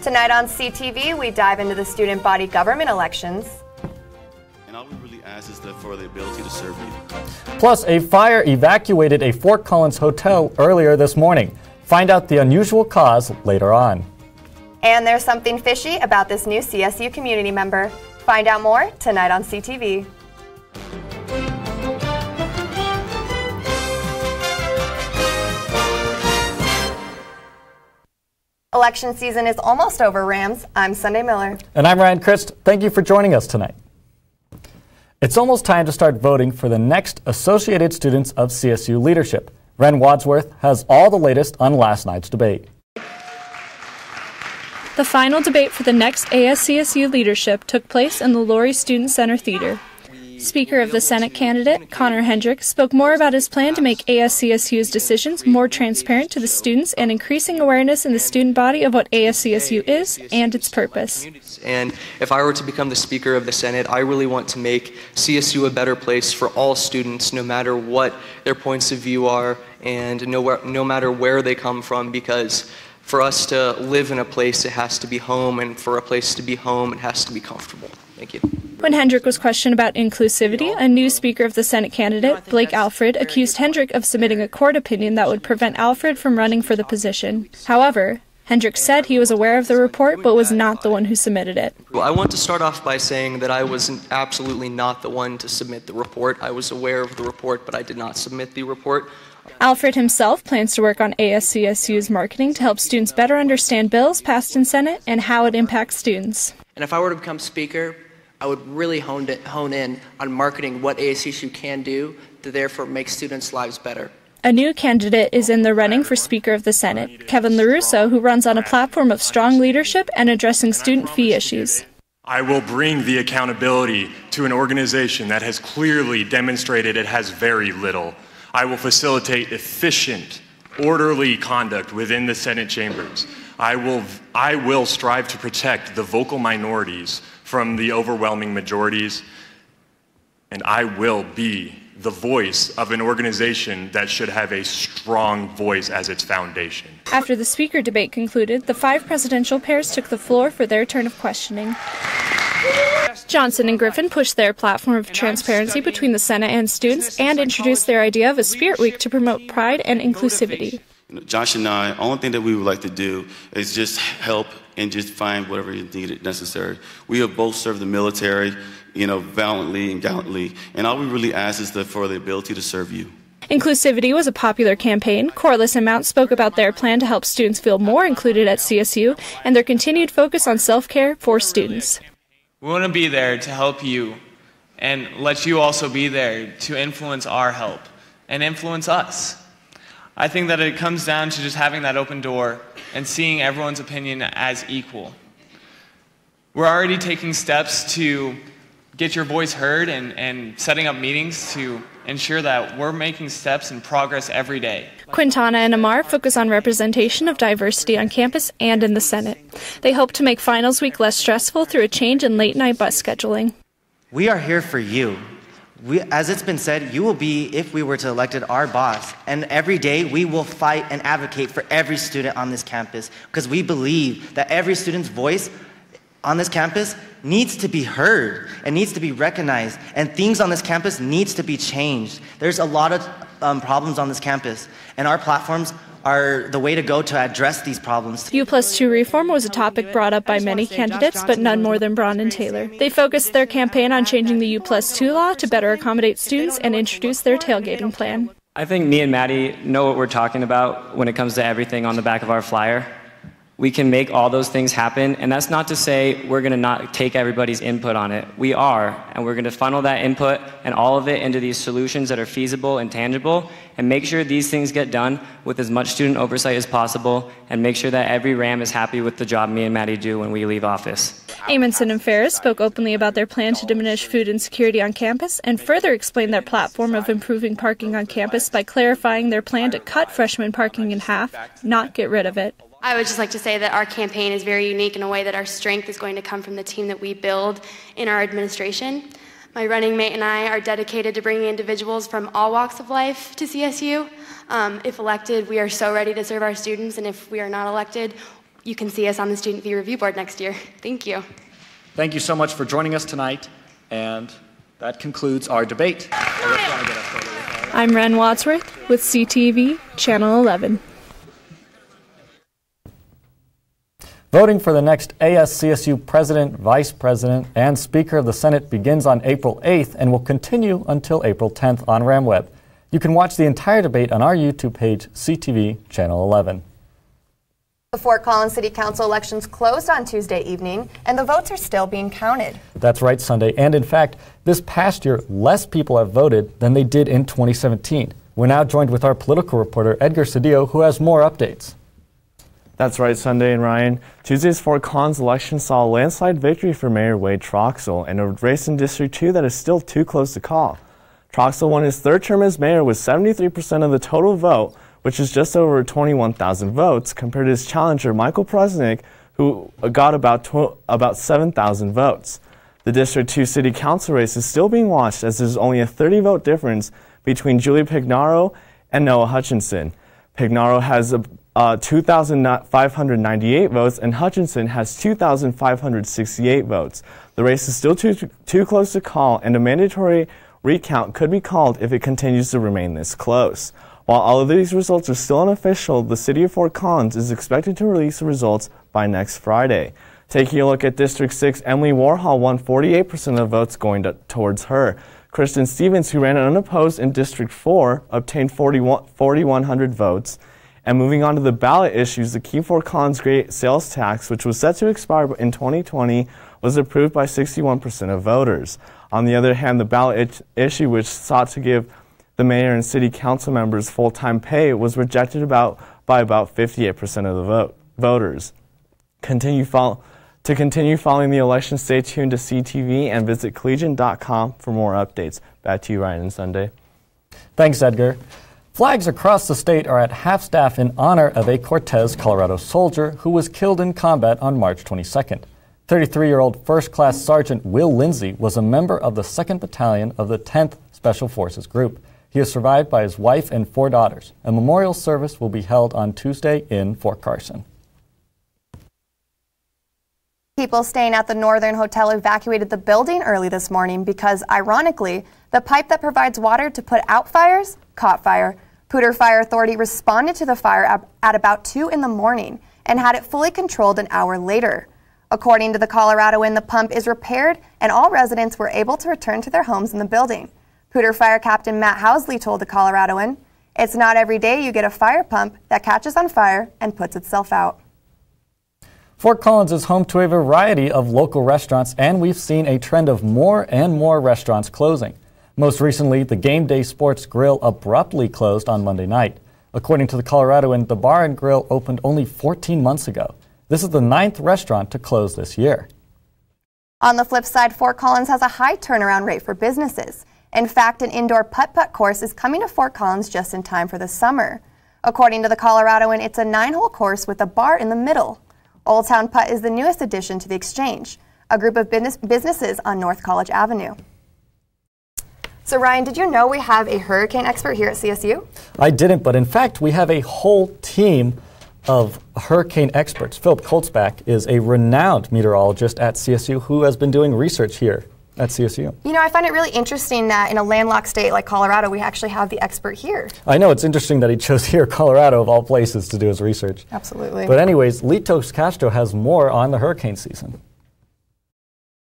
Tonight on CTV, we dive into the student body government elections. And all we really ask is for the ability to serve you. Plus, a fire evacuated a Fort Collins hotel earlier this morning. Find out the unusual cause later on. And there's something fishy about this new CSU community member. Find out more tonight on CTV. Election season is almost over, Rams. I'm Sunday Miller. And I'm Ryan Crist. Thank you for joining us tonight. It's almost time to start voting for the next Associated Students of CSU leadership. Ren Wadsworth has all the latest on last night's debate. The final debate for the next ASCSU leadership took place in the Laurie Student Center Theater. Speaker of the Senate candidate, Connor Hendrick, spoke more about his plan to make ASCSU's decisions more transparent to the students and increasing awareness in the student body of what ASCSU is and its purpose. And if I were to become the Speaker of the Senate, I really want to make CSU a better place for all students, no matter what their points of view are and no matter where they come from, because for us to live in a place, it has to be home, and for a place to be home, it has to be comfortable. Thank you. When Hendrick was questioned about inclusivity, a new Speaker of the Senate candidate, Blake Alfred, accused Hendrick of submitting a court opinion that would prevent Alfred from running for the position. However, Hendrick said he was aware of the report but was not the one who submitted it. I want to start off by saying that I was absolutely not the one to submit the report. I was aware of the report, but I did not submit the report. Alfred himself plans to work on ASCSU's marketing to help students better understand bills passed in Senate and how it impacts students. And if I were to become Speaker, I would really hone in on marketing what ASCSU can do to therefore make students' lives better. A new candidate is in the running for Speaker of the Senate, Kevin LaRusso, who runs on a platform of strong leadership and addressing student fee issues. I will bring the accountability to an organization that has clearly demonstrated it has very little. I will facilitate efficient, orderly conduct within the Senate chambers. I will strive to protect the vocal minorities from the overwhelming majorities, and I will be the voice of an organization that should have a strong voice as its foundation. After the Speaker debate concluded, the 5 presidential pairs took the floor for their turn of questioning. Johnson and Griffin pushed their platform of transparency between the Senate and students and introduced their idea of a Spirit Week to promote pride and inclusivity. Josh and I, only thing that we would like to do is just help and just find whatever is needed, necessary. We have both served the military, valiantly and gallantly, and all we really ask is for the ability to serve you. Inclusivity was a popular campaign. Corliss and Mount spoke about their plan to help students feel more included at CSU and their continued focus on self-care for students. We want to be there to help you and let you also be there to influence our help and influence us. I think that it comes down to just having that open door and seeing everyone's opinion as equal. We're already taking steps to get your voice heard and setting up meetings to ensure that we're making steps and progress every day. Quintana and Amar focus on representation of diversity on campus and in the Senate. They hope to make finals week less stressful through a change in late-night bus scheduling. We are here for you. As it's been said, you will be, if we were to elected, our boss. And every day we will fight and advocate for every student on this campus because we believe that every student's voice on this campus needs to be heard and needs to be recognized, and things on this campus needs to be changed. There's a lot of problems on this campus, and our platforms are the way to go to address these problems. U+2 reform was a topic brought up by many candidates, but none more than Braun and Taylor. They focused their campaign on changing the U+2 law to better accommodate students and introduce their tailgating plan. I think me and Maddie know what we're talking about when it comes to everything on the back of our flyer. We can make all those things happen, and that's not to say we're going to not take everybody's input on it. We are, and we're going to funnel that input and all of it into these solutions that are feasible and tangible, and make sure these things get done with as much student oversight as possible, and make sure that every Ram is happy with the job me and Maddie do when we leave office. Amundsen and Ferris spoke openly about their plan to diminish food insecurity on campus and further explained their platform of improving parking on campus by clarifying their plan to cut freshman parking in half, not get rid of it. I would just like to say that our campaign is very unique in a way that our strength is going to come from the team that we build in our administration. My running mate and I are dedicated to bringing individuals from all walks of life to CSU. If elected, we are so ready to serve our students, and if we are not elected, you can see us on the Student Fee Review Board next year. Thank you. Thank you so much for joining us tonight, and that concludes our debate. I'm Ren Wadsworth with CTV, Channel 11. Voting for the next ASCSU President, Vice President, and Speaker of the Senate begins on April 8th and will continue until April 10th on RamWeb. You can watch the entire debate on our YouTube page, CTV Channel 11. The Fort Collins City Council elections closed on Tuesday evening, and the votes are still being counted. That's right, Sunday. And in fact, this past year, less people have voted than they did in 2017. We're now joined with our political reporter, Edgar Cedillo, who has more updates. That's right, Sunday and Ryan. Tuesday's Fort Collins election saw a landslide victory for Mayor Wade Troxel in a race in District 2 that is still too close to call. Troxel won his third term as mayor with 73% of the total vote, which is just over 21,000 votes, compared to his challenger, Michael Presnick, who got about 7,000 votes. The District 2 City Council race is still being watched as there's only a 30-vote difference between Julie Pignaro and Noah Hutchinson. Pignaro has 2,598 votes, and Hutchinson has 2,568 votes. The race is still too close to call, and a mandatory recount could be called if it continues to remain this close. While all of these results are still unofficial, the City of Fort Collins is expected to release the results by next Friday. Taking a look at District 6, Emily Warhol won 48% of the votes going towards her. Kristen Stevens, who ran unopposed in District 4, obtained 4,100 votes. And moving on to the ballot issues, the Keep Fort Collins Great Sales Tax, which was set to expire in 2020, was approved by 61% of voters. On the other hand, the ballot issue, which sought to give the mayor and city council members full-time pay, was rejected by about 58% of the voters. To continue following the election, stay tuned to CTV and visit collegian.com for more updates. Back to you, Ryan and Sunday. Thanks, Edgar. Flags across the state are at half-staff in honor of a Cortez, Colorado soldier who was killed in combat on March 22nd. 33-year-old First Class Sergeant Will Lindsay was a member of the 2nd Battalion of the 10th Special Forces Group. He is survived by his wife and 4 daughters. A memorial service will be held on Tuesday in Fort Carson. People staying at the Northern Hotel evacuated the building early this morning because, ironically, the pipe that provides water to put out fires caught fire. Poudre Fire Authority responded to the fire at about 2 in the morning and had it fully controlled an hour later. According to the Coloradoan, the pump is repaired and all residents were able to return to their homes in the building. Poudre Fire Captain Matt Housley told the Coloradoan, "It's not every day you get a fire pump that catches on fire and puts itself out." Fort Collins is home to a variety of local restaurants, and we've seen a trend of more and more restaurants closing. Most recently, the Game Day Sports Grill abruptly closed on Monday night. According to the Coloradoan, the bar and grill opened only 14 months ago. This is the 9th restaurant to close this year. On the flip side, Fort Collins has a high turnaround rate for businesses. In fact, an indoor putt-putt course is coming to Fort Collins just in time for the summer. According to the Coloradoan, it's a 9-hole course with a bar in the middle. Old Town Putt is the newest addition to the Exchange, a group of businesses on North College Avenue. So Ryan, did you know we have a hurricane expert here at CSU? I didn't, but in fact, we have a whole team of hurricane experts. Philip Koltzbach is a renowned meteorologist at CSU who has been doing research here at CSU. You know, I find it really interesting that in a landlocked state like Colorado, we actually have the expert here. I know, it's interesting that he chose here, Colorado, of all places, to do his research. Absolutely. But anyways, Litos Castro has more on the hurricane season.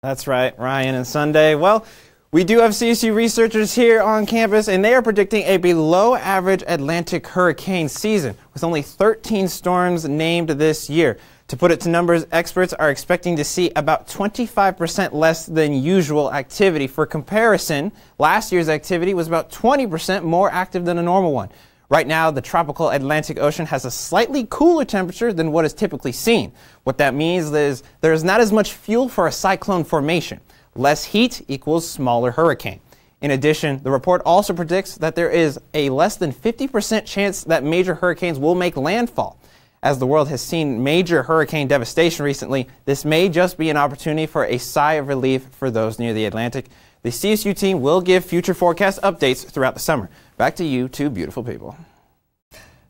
That's right, Ryan and Sunday. Well, we do have CSU researchers here on campus, and they are predicting a below-average Atlantic hurricane season, with only 13 storms named this year. To put it to numbers, experts are expecting to see about 25% less than usual activity. For comparison, last year's activity was about 20% more active than a normal one. Right now, the tropical Atlantic Ocean has a slightly cooler temperature than what is typically seen. What that means is there is not as much fuel for a cyclone formation. Less heat equals smaller hurricane. In addition, the report also predicts that there is a less than 50% chance that major hurricanes will make landfall. As the world has seen major hurricane devastation recently, this may just be an opportunity for a sigh of relief for those near the Atlantic. The CSU team will give future forecast updates throughout the summer. Back to you two beautiful people.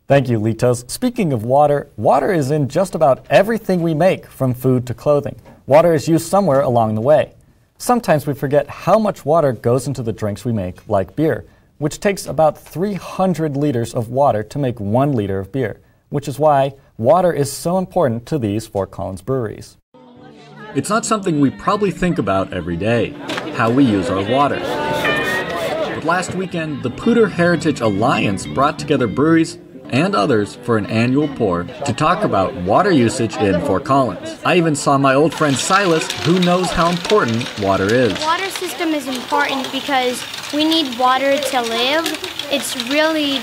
Thank you, Litos. Speaking of water, water is in just about everything we make, from food to clothing. Water is used somewhere along the way. Sometimes we forget how much water goes into the drinks we make, like beer, which takes about 300 liters of water to make 1 liter of beer, which is why water is so important to these Fort Collins breweries. It's not something we probably think about every day, how we use our water. But last weekend, the Poudre Heritage Alliance brought together breweries and others for an annual pour to talk about water usage in Fort Collins. I even saw my old friend Silas, who knows how important water is. The water system is important because we need water to live. It's really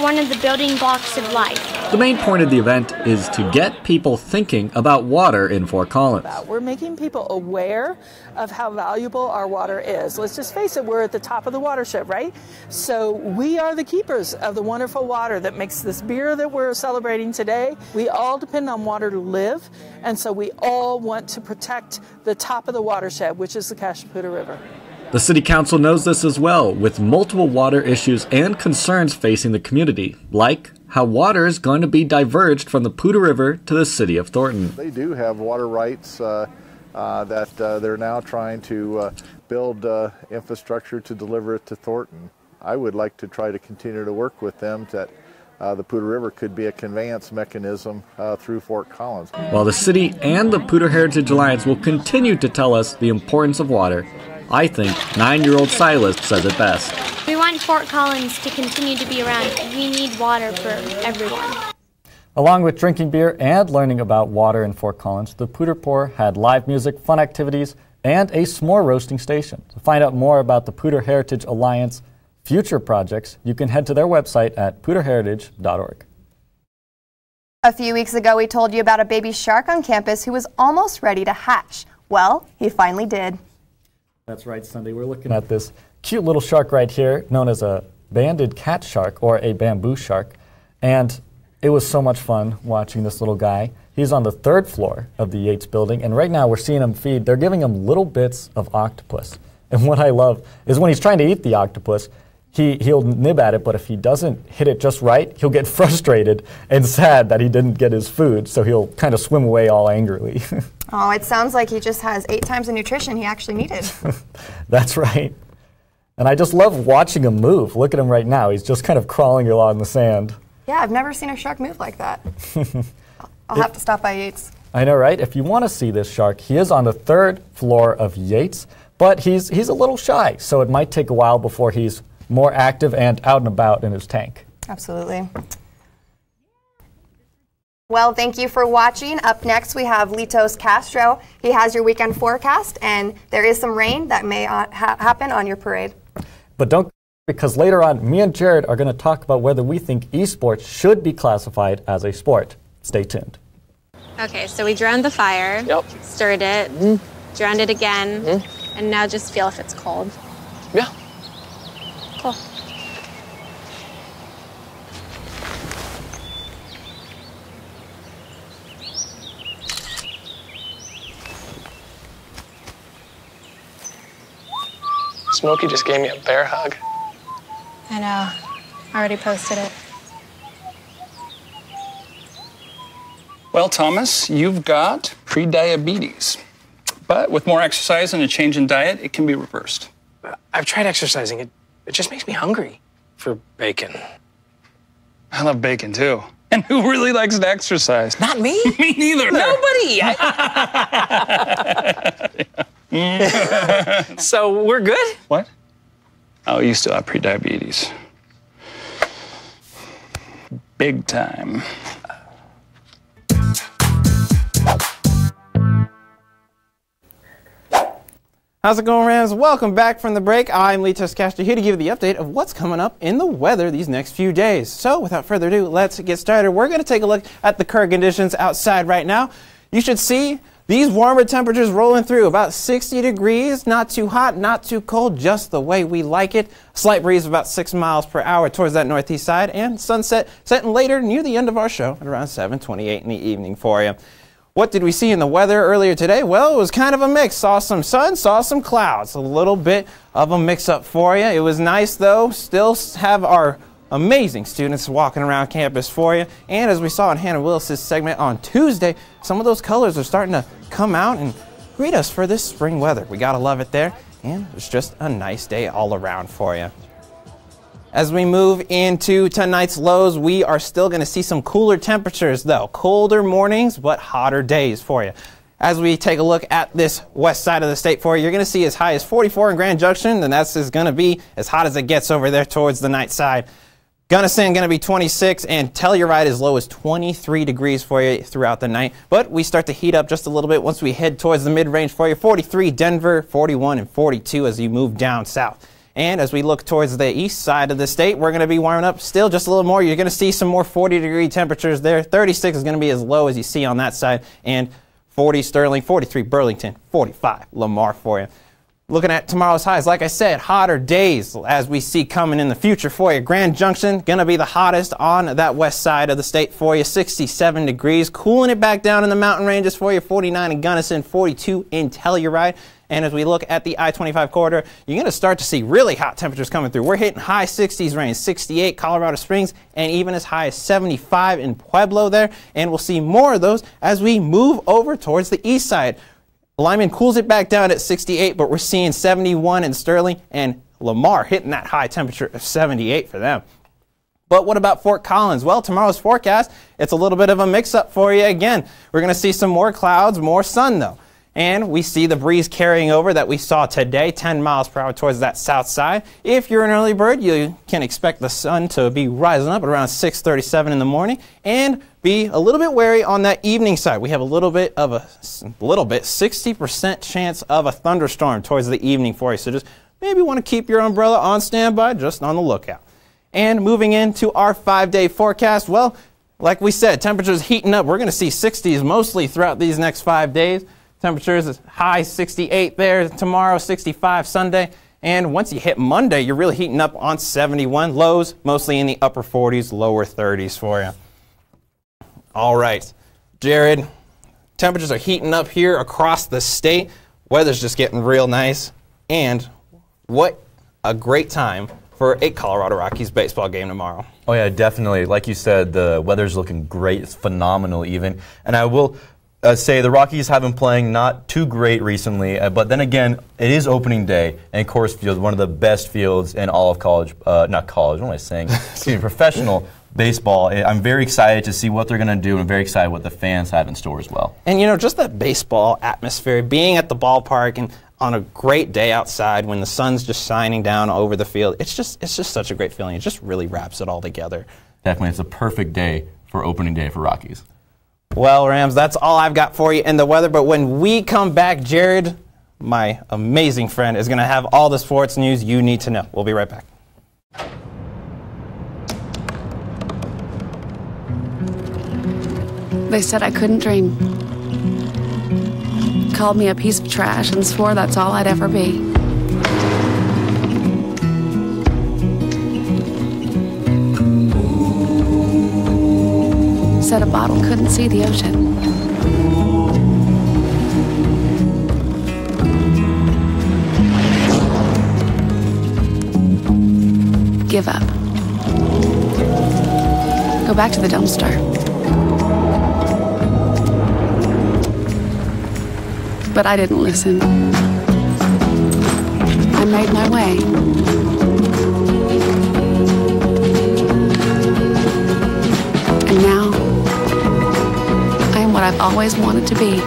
one of the building blocks of life. The main point of the event is to get people thinking about water in Fort Collins. We're making people aware of how valuable our water is. Let's just face it, we're at the top of the watershed, right? So we are the keepers of the wonderful water that makes this beer that we're celebrating today. We all depend on water to live, and so we all want to protect the top of the watershed, which is the Cashapooter River. The City Council knows this as well, with multiple water issues and concerns facing the community, like how water is going to be diverged from the Poudre River to the city of Thornton. They do have water rights that they're now trying to build infrastructure to deliver it to Thornton. I would like to try to continue to work with them that the Poudre River could be a conveyance mechanism through Fort Collins. While the city and the Poudre Heritage Alliance will continue to tell us the importance of water, I think 9-year-old Silas says it best. We want Fort Collins to continue to be around. We need water for everyone. Along with drinking beer and learning about water in Fort Collins, the Poudre Pour had live music, fun activities, and a s'more roasting station. To find out more about the Poudre Heritage Alliance future projects, you can head to their website at poudreheritage.org. A few weeks ago, we told you about a baby shark on campus who was almost ready to hatch. Well, he finally did. That's right, Sunday. We're looking at this cute little shark right here, known as a banded cat shark or a bamboo shark. And it was so much fun watching this little guy. He's on the 3rd floor of the Yates building, and right now we're seeing him feed. They're giving him little bits of octopus. And what I love is when he's trying to eat the octopus, he'll nib at it, but if he doesn't hit it just right, he'll get frustrated and sad that he didn't get his food, so he'll kind of swim away all angrily. Oh, it sounds like he just has 8 times the nutrition he actually needed. That's right. And I just love watching him move. Look at him right now. He's just kind of crawling along the sand. Yeah, I've never seen a shark move like that. I'll have to stop by Yates. I know, right? If you want to see this shark, he is on the 3rd floor of Yates, but he's a little shy, so it might take a while before he's more active and out and about in his tank. Absolutely. Well, thank you for watching. Up next, we have Litos Castro. He has your weekend forecast, and there is some rain that may happen on your parade. But don't, because later on, me and Jared are going to talk about whether we think esports should be classified as a sport. Stay tuned. Okay, so we drowned the fire, stirred it, drowned it again, and now just feel if it's cold. Yeah. Cool. Smokey just gave me a bear hug. I know. I already posted it. Well, Thomas, you've got pre-diabetes. But with more exercise and a change in diet, it can be reversed. I've tried exercising. It just makes me hungry for bacon. I love bacon, too. And who really likes to exercise? Not me. Me neither. Nobody. So we're good? What? Oh, you still have pre-diabetes. Big time. How's it going, Rams? Welcome back from the break. I'm Litos Castro, here to give you the update of what's coming up in the weather these next few days. So without further ado, let's get started. We're going to take a look at the current conditions outside right now. You should see these warmer temperatures rolling through, about 60 degrees, not too hot, not too cold, just the way we like it. Slight breeze of about 6 miles per hour towards that northeast side, and sunset setting later near the end of our show at around 7:28 in the evening for you. What did we see in the weather earlier today? Well, it was kind of a mix. Saw some sun, saw some clouds. A little bit of a mix-up for you. It was nice, though. Still have our amazing students walking around campus for you. And as we saw in Hannah Willis' segment on Tuesday, some of those colors are starting to come out and greet us for this spring weather. We gotta love it there, and it's just a nice day all around for you. As we move into tonight's lows, we are still going to see some cooler temperatures though. Colder mornings, but hotter days for you. As we take a look at this west side of the state for you, you're going to see as high as 44 in Grand Junction, and that's going to be as hot as it gets over there towards the night side. Gunnison going to be 26, and Telluride as low as 23 degrees for you throughout the night. But we start to heat up just a little bit once we head towards the mid-range for you. 43 Denver, 41 and 42 as you move down south. And as we look towards the east side of the state, we're going to be warming up still just a little more. You're going to see some more 40-degree temperatures there. 36 is going to be as low as you see on that side. And 40 Sterling, 43 Burlington, 45 Lamar for you. Looking at tomorrow's highs, like I said, hotter days as we see coming in the future for you. Grand Junction going to be the hottest on that west side of the state for you. 67 degrees. Cooling it back down in the mountain ranges for you. 49 in Gunnison, 42 in Telluride. And as we look at the I-25 corridor, you're going to start to see really hot temperatures coming through. We're hitting high 60s range, 68 Colorado Springs, and even as high as 75 in Pueblo there. And we'll see more of those as we move over towards the east side. Lyman cools it back down at 68, but we're seeing 71 in Sterling, and Lamar hitting that high temperature of 78 for them. But what about Fort Collins? Well, tomorrow's forecast, it's a little bit of a mix-up for you again. We're going to see some more clouds, more sun though. And we see the breeze carrying over that we saw today, 10 miles per hour towards that south side. If you're an early bird, you can expect the sun to be rising up at around 6:37 in the morning, and be a little bit wary on that evening side. We have a little bit, 60% chance of a thunderstorm towards the evening for you. So just maybe want to keep your umbrella on standby, just on the lookout. And moving into our 5-day forecast, well, like we said, temperatures heating up. We're going to see 60s mostly throughout these next 5 days. Temperatures is high 68 there tomorrow, 65 Sunday. And once you hit Monday, you're really heating up on 71. Lows mostly in the upper 40s, lower 30s for you. All right, Jared, temperatures are heating up here across the state. Weather's just getting real nice. And what a great time for a Colorado Rockies baseball game tomorrow. Oh yeah, definitely. Like you said, the weather's looking great. It's phenomenal even. And I will say the Rockies have been playing not too great recently, but then again, it is opening day, and Coors Field, one of the best fields in all of college, not college, what am I saying? Excuse me, professional baseball. I'm very excited to see what they're going to do, and I'm very excited what the fans have in store as well. And you know, just that baseball atmosphere, being at the ballpark and on a great day outside when the sun's just shining down over the field, it's just such a great feeling. It just really wraps it all together. Definitely, it's a perfect day for opening day for Rockies. Well, Rams, that's all I've got for you in the weather. But when we come back, Jared, my amazing friend, is going to have all the sports news you need to know. We'll be right back. They said I couldn't dream. Called me a piece of trash and swore that's all I'd ever be. Said a bottle couldn't see the ocean. Give up. Go back to the dumpster. But I didn't listen. I made my way. And now, I am what I've always wanted to be.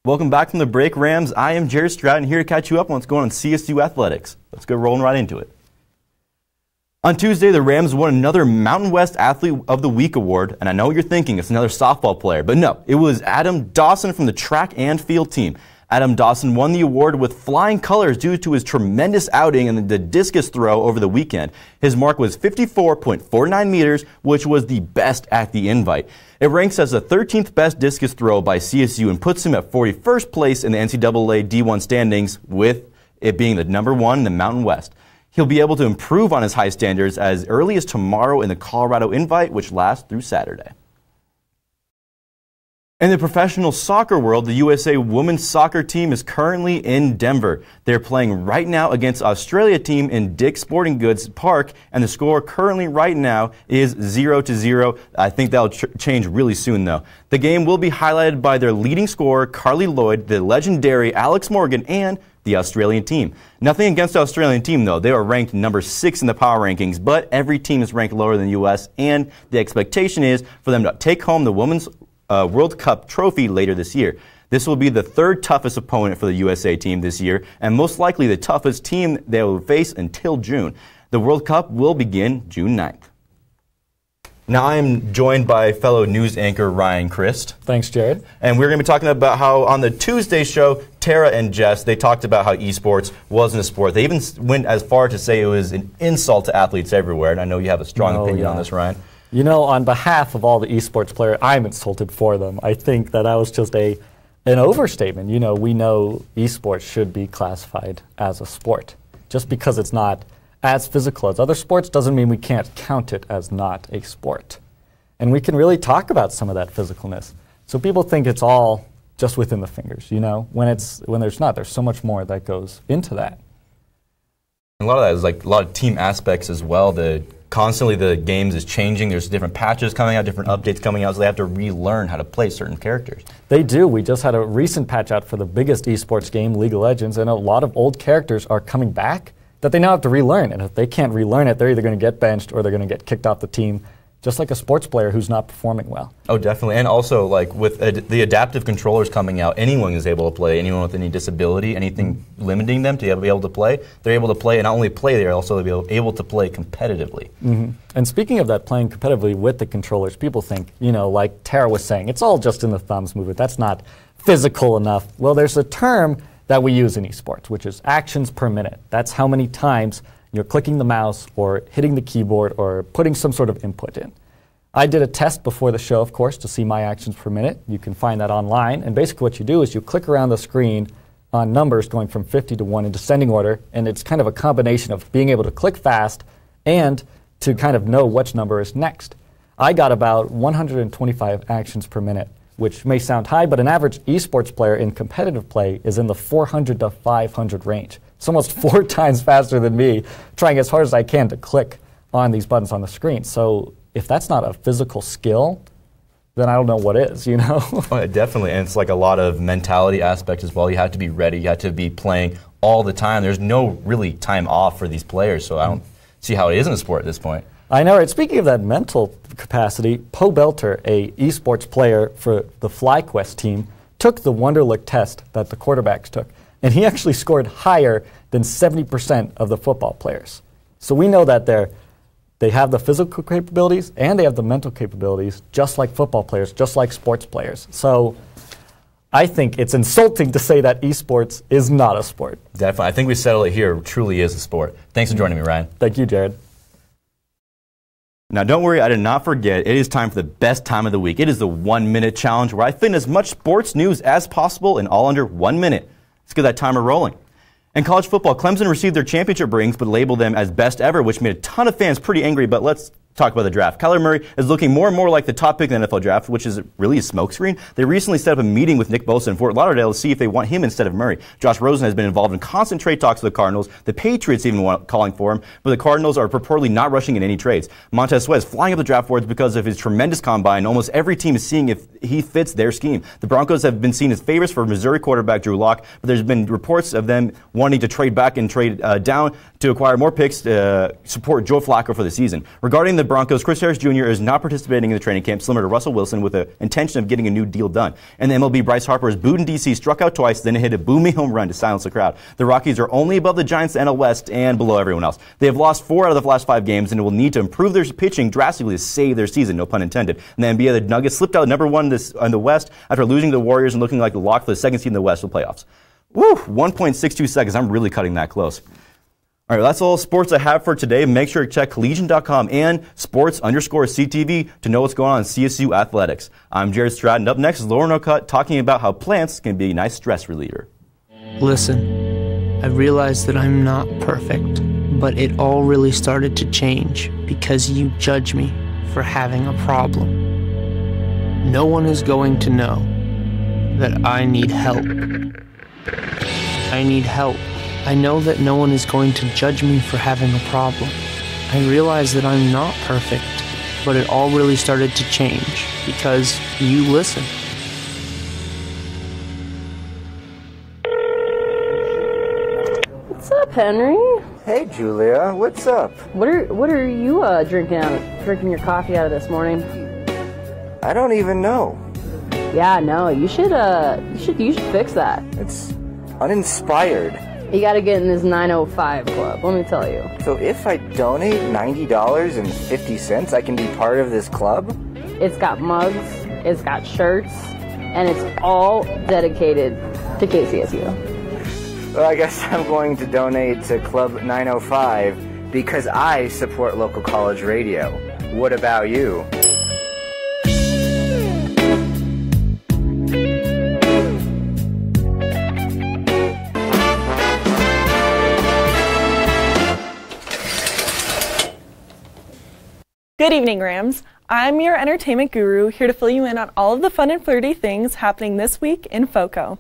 Welcome back from the break, Rams. I am Jared Stratton here to catch you up on what's going on in CSU athletics. Let's go rolling right into it. On Tuesday, the Rams won another Mountain West Athlete of the Week award, and I know what you're thinking, it's another softball player, but no, it was Adam Dawson from the track and field team. Adam Dawson won the award with flying colors due to his tremendous outing in the discus throw over the weekend. His mark was 54.49 meters, which was the best at the invite. It ranks as the 13th best discus throw by CSU and puts him at 41st place in the NCAA D1 standings, with it being the #1 in the Mountain West. He'll be able to improve on his high standards as early as tomorrow in the Colorado Invite, which lasts through Saturday. In the professional soccer world, the USA women's soccer team is currently in Denver. They're playing right now against Australia team in Dick's Sporting Goods Park, and the score currently right now is 0-0. I think that'll change really soon, though. The game will be highlighted by their leading scorer, Carly Lloyd, the legendary Alex Morgan, and the Australian team. Nothing against the Australian team, though. They are ranked number 6 in the power rankings, but every team is ranked lower than the U.S., and the expectation is for them to take home the Women's World Cup trophy later this year. This will be the third toughest opponent for the USA team this year, and most likely the toughest team they will face until June. The World Cup will begin June 9th. Now I am joined by fellow news anchor Ryan Crist. Thanks, Jared. And we're going to be talking about how on the Tuesday show, Tara and Jess, they talked about how esports wasn't a sport. They even went as far to say it was an insult to athletes everywhere, and I know you have a strong opinion on this, Ryan. You know, on behalf of all the esports players, I'm insulted for them. I think that was just an overstatement. You know, we know esports should be classified as a sport. Just because it's not as physical as other sports doesn't mean we can't count it as not a sport. And we can really talk about some of that physicalness. So people think it's all just within the fingers, you know, when there's not. There's so much more that goes into that. A lot of that is like a lot of team aspects as well. Constantly the games is changing. There's different patches coming out, different updates coming out, so they have to relearn how to play certain characters. They do. We just had a recent patch out for the biggest esports game, League of Legends, and a lot of old characters are coming back that they now have to relearn. And if they can't relearn it, they're either going to get benched or they're going to get kicked off the team, just like a sports player who's not performing well. Oh, definitely. And also, like with the adaptive controllers coming out, anyone is able to play. Anyone with any disability, anything limiting them to be able to play, they're able to play. And not only play, they're also able to play competitively. Mm-hmm. And speaking of that, playing competitively with the controllers, people think, you know, like Tara was saying, it's all just in the thumbs movement. That's not physical enough. Well, there's a term that we use in esports, which is actions per minute. That's how many times you're clicking the mouse or hitting the keyboard or putting some sort of input in. I did a test before the show, of course, to see my actions per minute. You can find that online. And basically what you do is you click around the screen on numbers going from 50 to 1 in descending order, and it's kind of a combination of being able to click fast and to kind of know which number is next. I got about 125 actions per minute, which may sound high, but an average esports player in competitive play is in the 400 to 500 range. It's almost 4 times faster than me, trying as hard as I can to click on these buttons on the screen. So if that's not a physical skill, then I don't know what is, you know? Oh, definitely, and it's like a lot of mentality aspect as well. You have to be ready. You have to be playing all the time. There's no really time off for these players, so I don't see how it isn't a sport at this point. I know, right? Speaking of that mental capacity, Poe Belter, a esports player for the FlyQuest team, took the Wonderlic test that the quarterbacks took, and he actually scored higher than 70% of the football players. So we know that they have the physical capabilities and they have the mental capabilities, just like football players, just like sports players. So I think it's insulting to say that esports is not a sport. Definitely. I think we settle it here. It truly is a sport. Thanks for joining me, Ryan. Thank you, Jared. Now, don't worry, I did not forget. It is time for the best time of the week. It is the 1 Minute Challenge, where I fit in as much sports news as possible in all under 1 minute. Let's get that timer rolling. In college football, Clemson received their championship rings, but labeled them as best ever, which made a ton of fans pretty angry. But let's talk about the draft. Kyler Murray is looking more and more like the top pick in the NFL draft, which is really a smokescreen. They recently set up a meeting with Nick Bosa in Fort Lauderdale to see if they want him instead of Murray. Josh Rosen has been involved in constant trade talks with the Cardinals. The Patriots even calling for him, but the Cardinals are purportedly not rushing in any trades. Montez Sweat is flying up the draft boards because of his tremendous combine. Almost every team is seeing if he fits their scheme. The Broncos have been seen as favorites for Missouri quarterback Drew Lock, but there's been reports of them wanting to trade back and trade down to acquire more picks to support Joe Flacco for the season. Regarding the Broncos, Chris Harris Jr. is not participating in the training camp, similar to Russell Wilson, with the intention of getting a new deal done. And the MLB, Bryce Harper is booed in D.C., struck out twice, then hit a booming home run to silence the crowd. The Rockies are only above the Giants, the NL West, and below everyone else. They have lost 4 out of the last 5 games and will need to improve their pitching drastically to save their season, no pun intended. And the NBA, the Nuggets slipped out number 1 in the West after losing to the Warriors and looking like the lock for the second seed in the West for the playoffs. Woo! 1.62 seconds. I'm really cutting that close. All right, that's all sports I have for today. Make sure to check collegian.com and sports_CTV to know what's going on in CSU athletics. I'm Jared Stratton. Up next is Lauren O'Cutt talking about how plants can be a nice stress reliever. Listen, I realize that I'm not perfect, But it all really started to change because you judge me for having a problem. No one is going to know that I need help. I need help. I know that no one is going to judge me for having a problem. I realize that I'm not perfect, but it all really started to change because you listen. What's up, Henry? Hey, Julia. What's up? What are you drinking your coffee out of this morning? I don't even know. Yeah, no. You should fix that. It's uninspired. You gotta get in this 905 club. Let me tell you. So if I donate $90.50, I can be part of this club? It's got mugs. It's got shirts, and it's all dedicated to KCSU. Well, I guess I'm going to donate to Club 905 because I support local college radio. What about you? Good evening, Rams. I'm your entertainment guru, here to fill you in on all of the fun and flirty things happening this week in FOCO.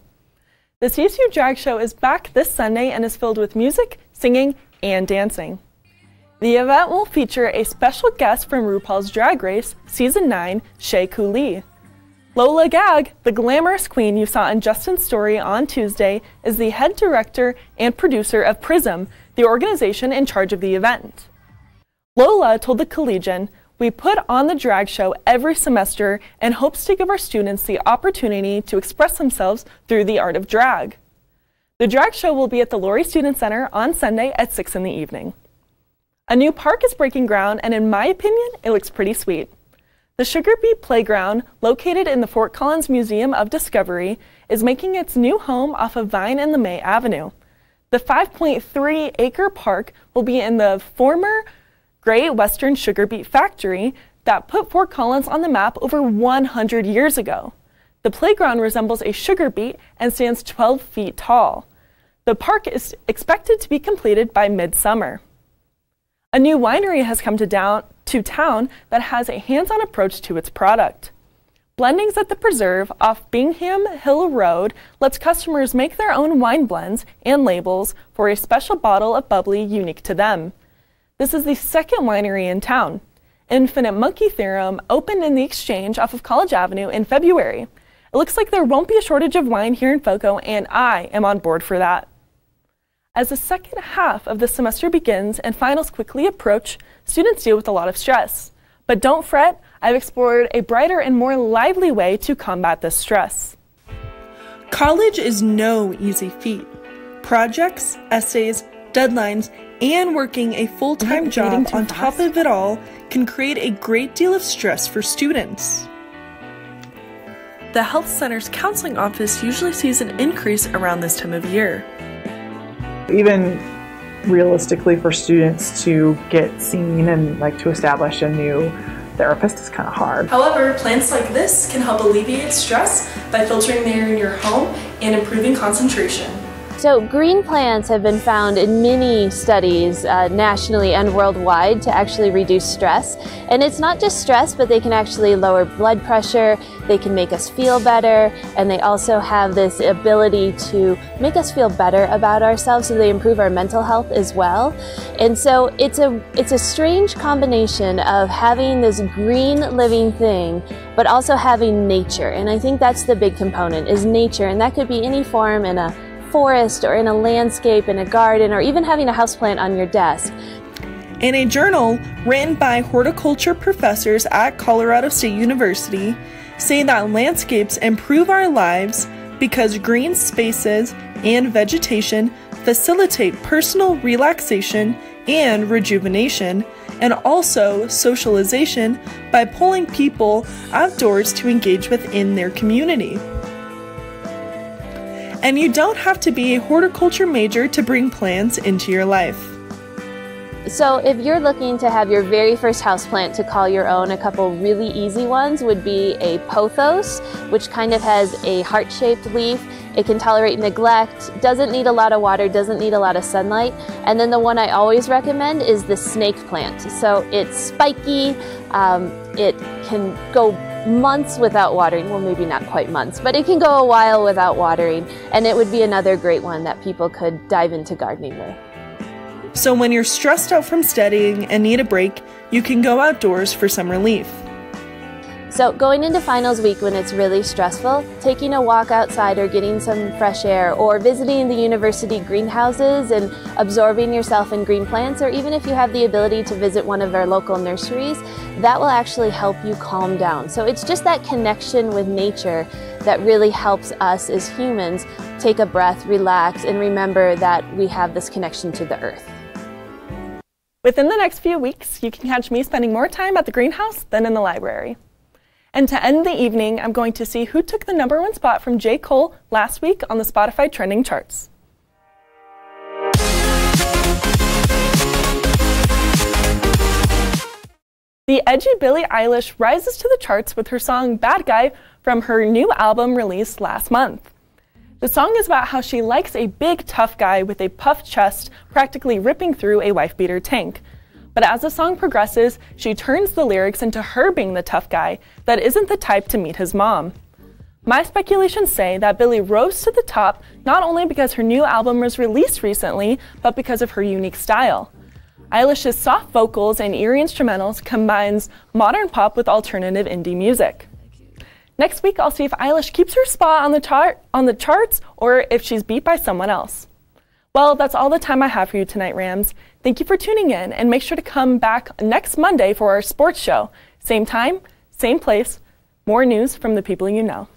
The CSU Drag Show is back this Sunday and is filled with music, singing, and dancing. The event will feature a special guest from RuPaul's Drag Race Season 9, Shea Coulee. Lola Gag, the glamorous queen you saw in Justin's story on Tuesday, is the head director and producer of PRISM, the organization in charge of the event. Lola told the Collegian, "We put on the drag show every semester and hopes to give our students the opportunity to express themselves through the art of drag." The drag show will be at the Laurie Student Center on Sunday at 6 in the evening. A new park is breaking ground, and in my opinion, it looks pretty sweet. The Sugar Beet Playground, located in the Fort Collins Museum of Discovery, is making its new home off of Vine and LeMay Avenue. The 5.3-acre park will be in the former Great Western Sugar Beet Factory that put Fort Collins on the map over 100 years ago. The playground resembles a sugar beet and stands 12 feet tall. The park is expected to be completed by midsummer. A new winery has come to town that has a hands-on approach to its product. Blendings at the Preserve off Bingham Hill Road lets customers make their own wine blends and labels for a special bottle of bubbly unique to them. This is the second winery in town. Infinite Monkey Theorem opened in the Exchange off of College Avenue in February. It looks like there won't be a shortage of wine here in FOCO, and I am on board for that. As the second half of the semester begins and finals quickly approach, students deal with a lot of stress. But don't fret, I've explored a brighter and more lively way to combat this stress. College is no easy feat. Projects, essays, deadlines, and working a full-time job on top of it all can create a great deal of stress for students. The Health Center's counseling office usually sees an increase around this time of year. Even realistically for students to get seen and to establish a new therapist is kind of hard. However, plants like this can help alleviate stress by filtering the air in your home and improving concentration. So green plants have been found in many studies nationally and worldwide to actually reduce stress. And it's not just stress, but they can actually lower blood pressure, they can make us feel better, and they also have this ability to make us feel better about ourselves, so they improve our mental health as well. And so it's a strange combination of having this green living thing, but also having nature. And I think that's the big component, is nature. And that could be any form in a forest or in a landscape, in a garden, or even having a houseplant on your desk. In a journal written by horticulture professors at Colorado State University, say that landscapes improve our lives because green spaces and vegetation facilitate personal relaxation and rejuvenation, and also socialization by pulling people outdoors to engage within their community. And you don't have to be a horticulture major to bring plants into your life. So if you're looking to have your very first houseplant to call your own, a couple really easy ones would be a pothos, which kind of has a heart-shaped leaf, It can tolerate neglect, doesn't need a lot of water, doesn't need a lot of sunlight. And then the one I always recommend is the snake plant. So it's spiky, it can go months without watering. Well, maybe not quite months, but it can go a while without watering. And it would be another great one that people could dive into gardening with. So when you're stressed out from studying and need a break, you can go outdoors for some relief. So going into finals week when it's really stressful, taking a walk outside or getting some fresh air, or visiting the university greenhouses and absorbing yourself in green plants, or even if you have the ability to visit one of our local nurseries, that will actually help you calm down. So it's just that connection with nature that really helps us as humans take a breath, relax, and remember that we have this connection to the earth. Within the next few weeks, you can catch me spending more time at the greenhouse than in the library. And to end the evening, I'm going to see who took the #1 spot from J. Cole last week on the Spotify trending charts. The edgy Billie Eilish rises to the charts with her song Bad Guy from her new album released last month. The song is about how she likes a big, tough guy with a puffed chest practically ripping through a wife-beater tank. But as the song progresses, she turns the lyrics into her being the tough guy that isn't the type to meet his mom. My speculations say that Billie rose to the top not only because her new album was released recently, but because of her unique style. Eilish's soft vocals and eerie instrumentals combines modern pop with alternative indie music. Next week, I'll see if Eilish keeps her spot on the charts or if she's beat by someone else. Well, that's all the time I have for you tonight, Rams. Thank you for tuning in, and make sure to come back next Monday for our sports show. Same time, same place, more news from the people you know.